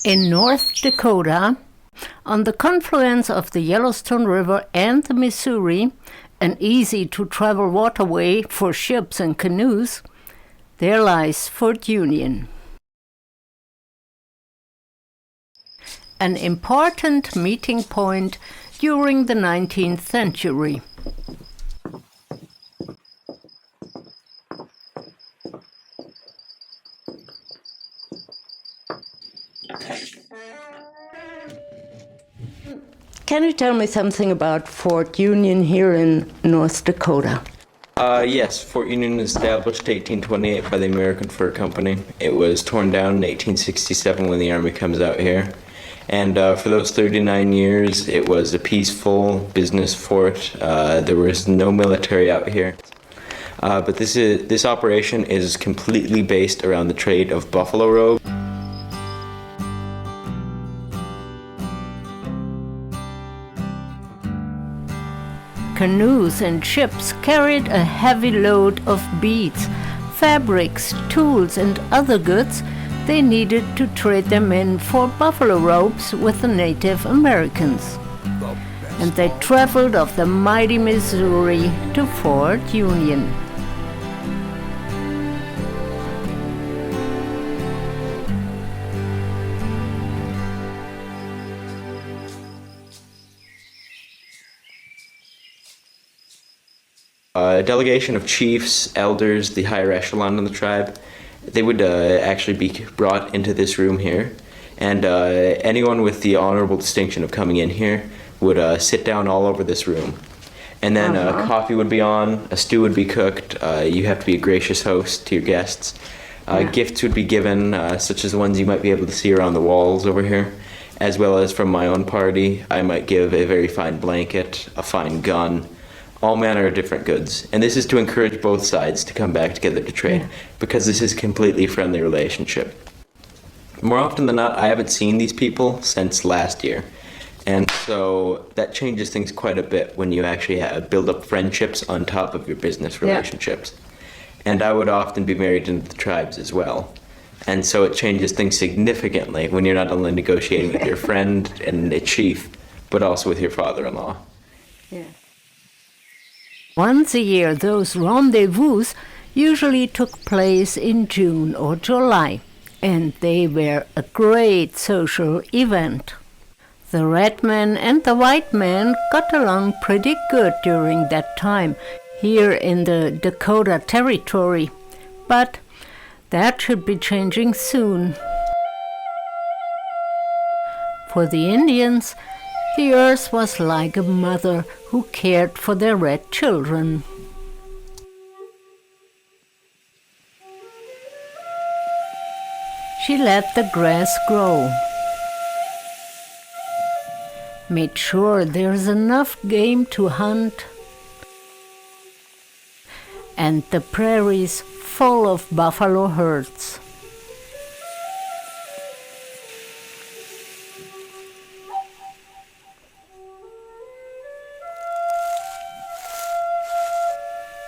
In North Dakota, on the confluence of the Yellowstone River and the Missouri, an easy-to-travel waterway for ships and canoes, there lies Fort Union. An important meeting point during the 19th century. Can you tell me something about Fort Union here in North Dakota? Yes, Fort Union was established in 1828 by the American Fur Company. It was torn down in 1867 when the Army comes out here. And for those 39 years, it was a peaceful business fort. There was no military out here. But this operation is completely based around the trade of buffalo robe. Canoes and ships carried a heavy load of beads, fabrics, tools, and other goods they needed to trade them in for buffalo robes with the Native Americans. And they traveled off the mighty Missouri to Fort Union. A delegation of chiefs, elders, the higher echelon of the tribe, they would actually be brought into this room here, and anyone with the honorable distinction of coming in here would sit down all over this room. And then coffee would be on, a stew would be cooked, you have to be a gracious host to your guests. Gifts would be given, such as the ones you might be able to see around the walls over here, as well as from my own party, I might give a very fine blanket, a fine gun, all manner of different goods. And this is to encourage both sides to come back together to trade, because this is a completely friendly relationship. More often than not, I haven't seen these people since last year. And so that changes things quite a bit when you actually build up friendships on top of your business relationships. And I would often be married into the tribes as well. And so it changes things significantly when you're not only negotiating with your friend and a chief, but also with your father-in-law. Yeah. Once a year, those rendezvous usually took place in June or July, and they were a great social event. The red man and the white man got along pretty good during that time here in the Dakota Territory, but that should be changing soon. For the Indians, the earth was like a mother who cared for their red children. She let the grass grow, made sure there's enough game to hunt, and the prairies full of buffalo herds.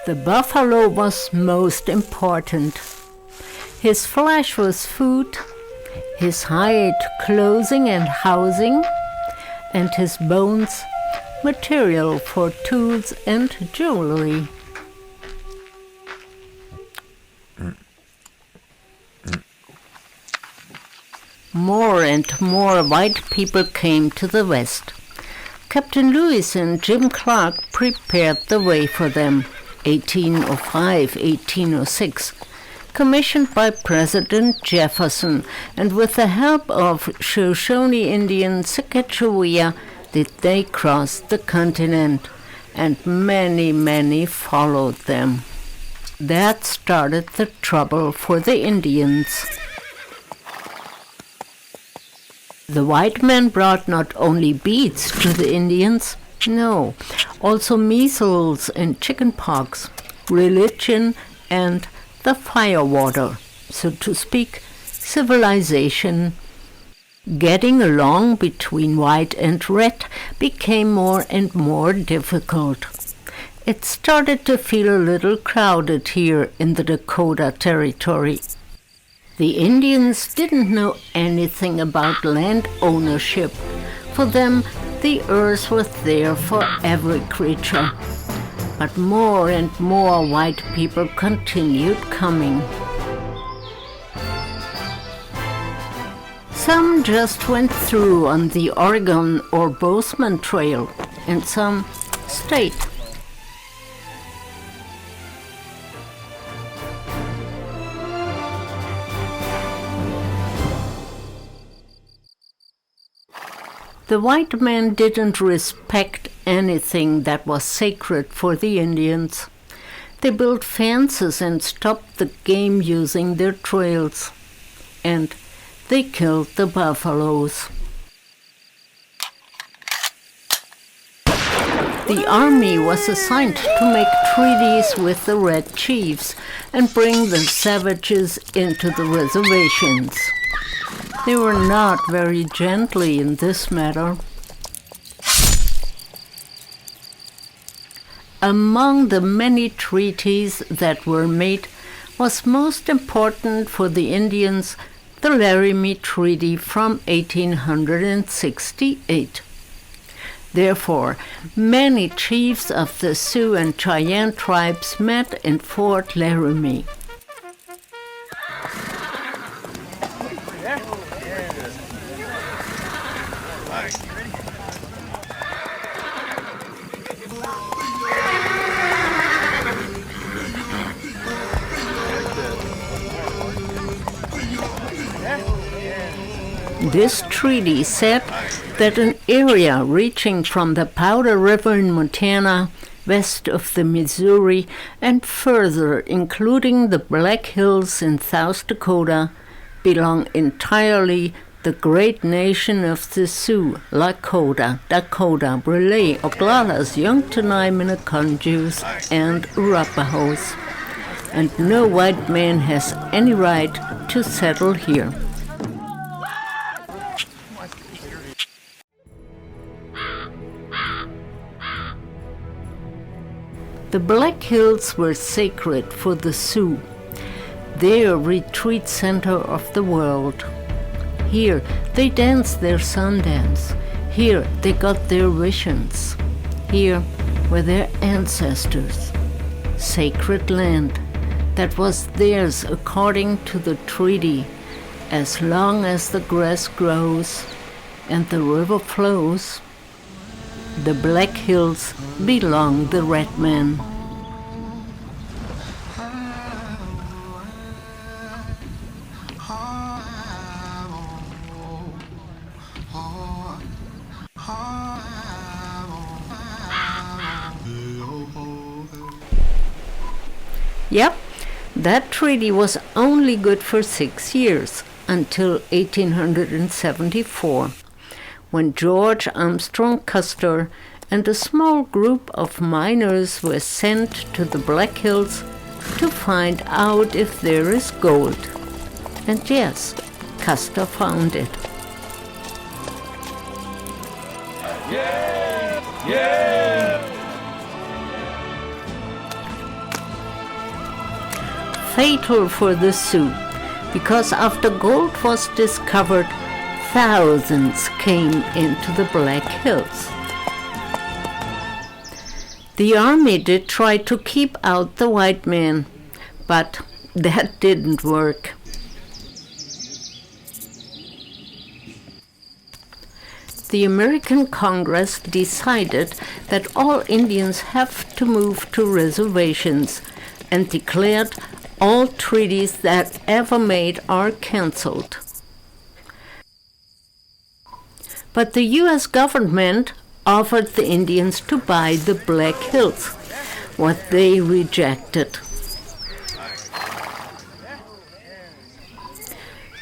The buffalo was most important. His flesh was food, his hide clothing and housing, and his bones material for tools and jewelry. More and more white people came to the west. Captain Lewis and Jim Clark prepared the way for them. 1805, 1806, commissioned by President Jefferson, and with the help of Shoshone Indian Sacagawea did they cross the continent, and many, many followed them. That started the trouble for the Indians. The white men brought not only beads to the Indians, no, also measles and chickenpox, religion, and the firewater, so to speak, civilization. Getting along between white and red became more and more difficult. It started to feel a little crowded here in the Dakota Territory. The Indians didn't know anything about land ownership. For them, the earth was there for every creature. But more and more white people continued coming. Some just went through on the Oregon or Bozeman Trail, and some stayed. The white men didn't respect anything that was sacred for the Indians. They built fences and stopped the game using their trails. And they killed the buffaloes. The army was assigned to make treaties with the red chiefs and bring the savages into the reservations. They were not very gently in this matter. Among the many treaties that were made was most important for the Indians the Laramie Treaty from 1868. Therefore, many chiefs of the Sioux and Cheyenne tribes met in Fort Laramie. This treaty said that an area reaching from the Powder River in Montana, west of the Missouri, and further, including the Black Hills in South Dakota, belong entirely the great nation of the Sioux, Lakota, Dakota, Brule, Oglalas, Youngtanai, Minneconjous, and Arapahoes. And no white man has any right to settle here. The Black Hills were sacred for the Sioux, their retreat center of the world. Here they danced their Sundance. Here they got their visions. Here were their ancestors. Sacred land that was theirs according to the treaty, as long as the grass grows and the river flows. The Black Hills belong the red man. Yep, that treaty was only good for 6 years, until 1874. When George Armstrong Custer and a small group of miners were sent to the Black Hills to find out if there is gold. And yes, Custer found it. Yeah! Yeah! Fatal for the Sioux, because after gold was discovered, thousands came into the Black Hills. The army did try to keep out the white men, but that didn't work. The American Congress decided that all Indians have to move to reservations and declared all treaties that ever made are canceled. But the U.S. government offered the Indians to buy the Black Hills, what they rejected.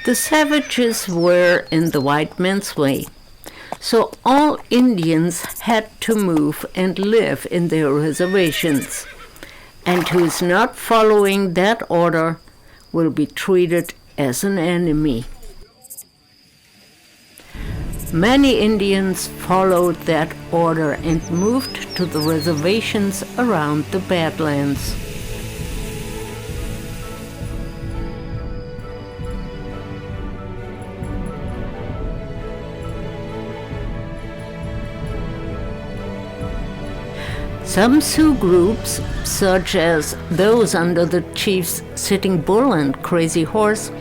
The savages were in the white man's way, so all Indians had to move and live in their reservations, and who is not following that order will be treated as an enemy. Many Indians followed that order and moved to the reservations around the Badlands. Some Sioux groups, such as those under the chiefs Sitting Bull and Crazy Horse,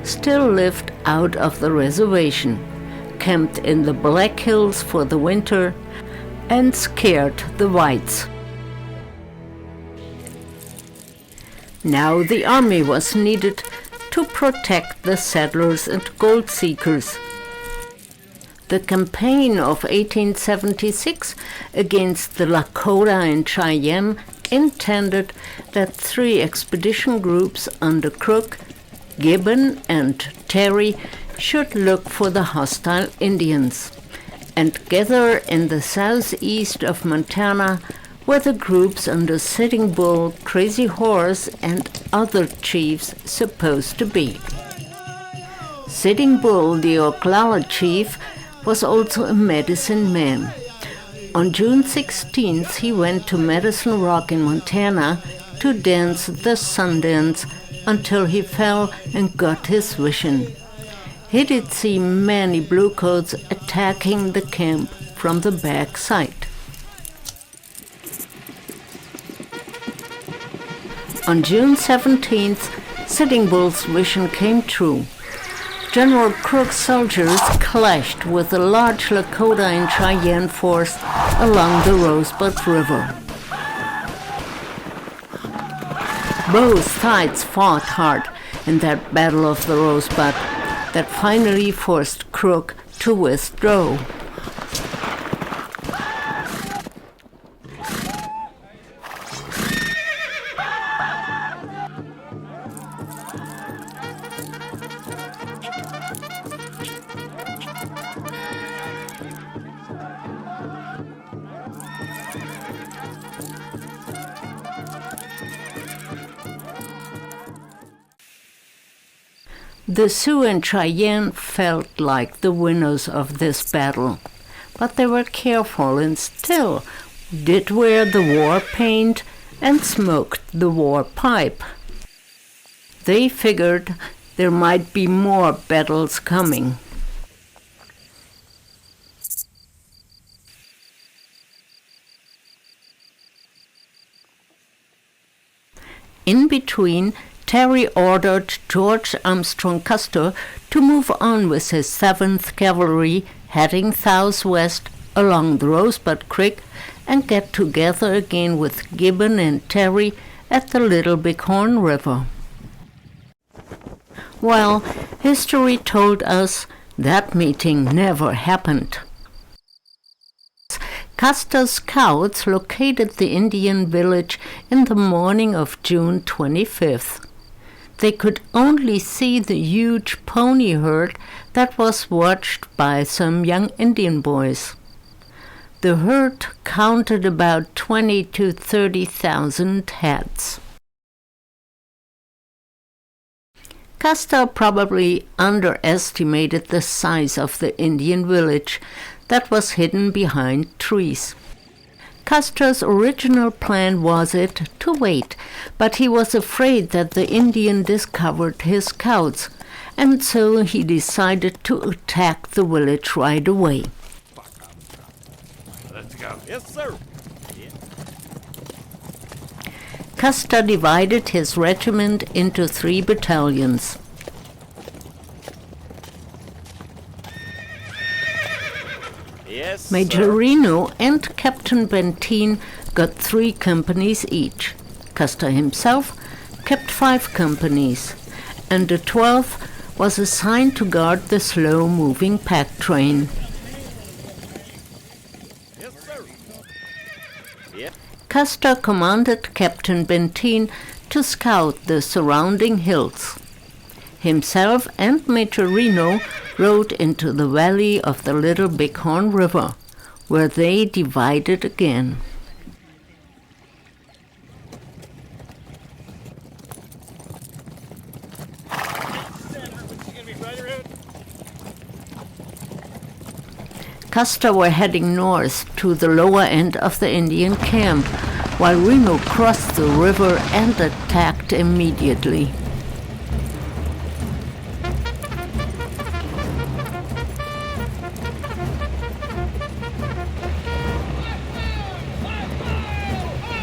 still lived out of the reservation, camped in the Black Hills for the winter, and scared the whites. Now the army was needed to protect the settlers and gold seekers. The campaign of 1876 against the Lakota and Cheyenne intended that 3 expedition groups under Crook, Gibbon, and Terry should look for the hostile Indians, and gather in the southeast of Montana were the groups under Sitting Bull, Crazy Horse, and other chiefs supposed to be. Sitting Bull, the Oglala chief, was also a medicine man. On June 16th, he went to Medicine Rock in Montana to dance the Sundance until he fell and got his vision. He did see many bluecoats attacking the camp from the back side. On June 17th, Sitting Bull's vision came true. General Crook's soldiers clashed with a large Lakota and Cheyenne force along the Rosebud River. Both sides fought hard in that Battle of the Rosebud that finally forced Crook to withdraw. The Sioux and Cheyenne felt like the winners of this battle, but they were careful and still did wear the war paint and smoked the war pipe. They figured there might be more battles coming. In between, Terry ordered George Armstrong Custer to move on with his 7th Cavalry, heading southwest along the Rosebud Creek, and get together again with Gibbon and Terry at the Little Bighorn River. Well, history told us that meeting never happened. Custer's scouts located the Indian village in the morning of June 25th. They could only see the huge pony herd that was watched by some young Indian boys. The herd counted about 20,000 to 30,000 heads. Custer probably underestimated the size of the Indian village that was hidden behind trees. Custer's original plan was to wait, but he was afraid that the Indian discovered his scouts, and so he decided to attack the village right away. Let's go. Yes, sir. Custer divided his regiment into 3 battalions. Yes, Major sir. Reno and Captain Benteen got 3 companies each. Custer himself kept 5 companies, and the 12th was assigned to guard the slow-moving pack train. Yes, sir. Yep. Custer commanded Captain Benteen to scout the surrounding hills. Himself and Major Reno rode into the valley of the Little Bighorn River, where they divided again. Custer were heading north to the lower end of the Indian camp, while Reno crossed the river and attacked immediately.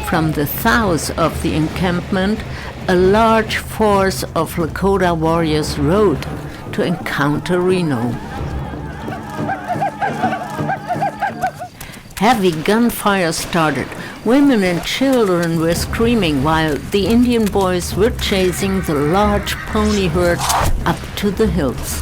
from the south of the encampment, a large force of Lakota warriors rode to encounter Reno. Heavy gunfire started. Women and children were screaming while the Indian boys were chasing the large pony herd up to the hills.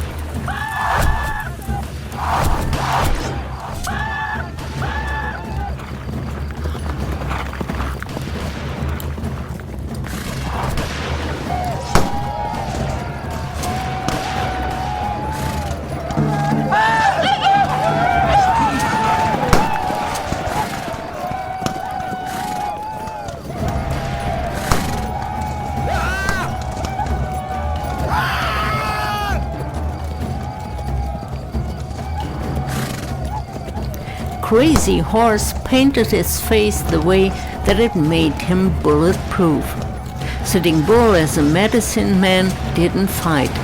Crazy Horse painted his face the way that it made him bulletproof. Sitting Bull, as a medicine man, didn't fight.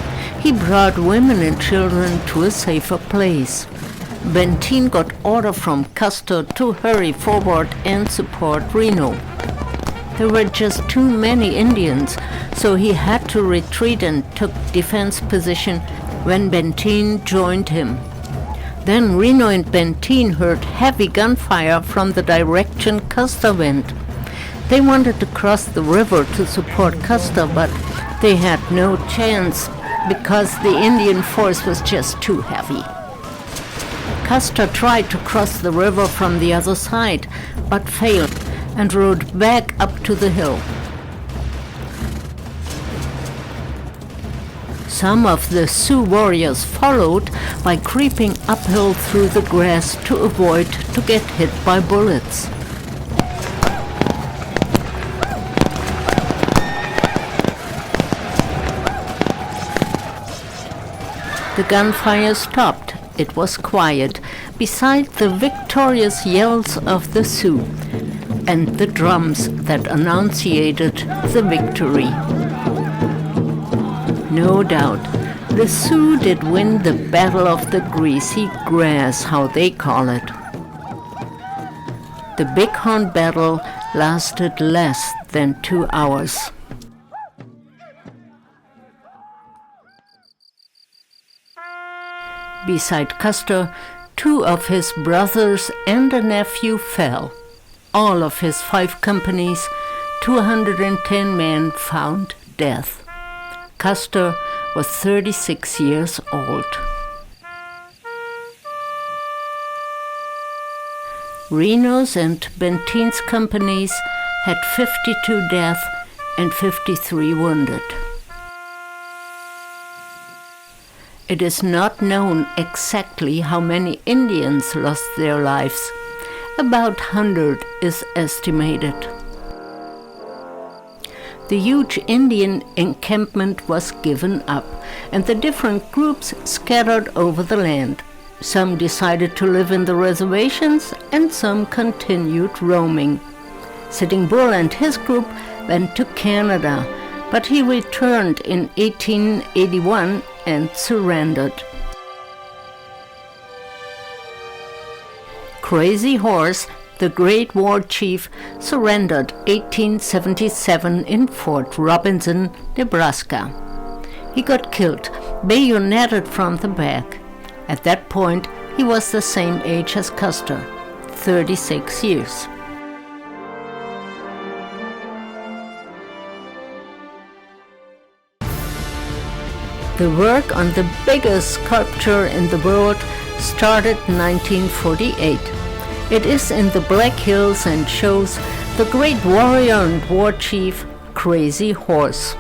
He brought women and children to a safer place. Benteen got order from Custer to hurry forward and support Reno. There were just too many Indians, so he had to retreat and took defense position when Benteen joined him. Then Reno and Benteen heard heavy gunfire from the direction Custer went. They wanted to cross the river to support Custer, but they had no chance because the Indian force was just too heavy. Custer tried to cross the river from the other side, but failed and rode back up to the hill. Some of the Sioux warriors followed by creeping uphill through the grass to avoid to get hit by bullets. The gunfire stopped. It was quiet, beside the victorious yells of the Sioux and the drums that annunciated the victory. No doubt, the Sioux did win the Battle of the Greasy Grass, how they call it. The Bighorn battle lasted less than 2 hours. Beside Custer, 2 of his brothers and a nephew fell. All of his 5 companies, 210 men, found death. Custer was 36 years old. Reno's and Benteen's companies had 52 death and 53 wounded. It is not known exactly how many Indians lost their lives. About 100 is estimated. The huge Indian encampment was given up, and the different groups scattered over the land. Some decided to live in the reservations, and some continued roaming. Sitting Bull and his group went to Canada, but he returned in 1881 and surrendered. Crazy Horse, the great war chief, surrendered 1877 in Fort Robinson, Nebraska. He got killed, bayoneted from the back. At that point, he was the same age as Custer, 36 years. The work on the biggest sculpture in the world started in 1948. It is in the Black Hills and shows the great warrior and war chief, Crazy Horse.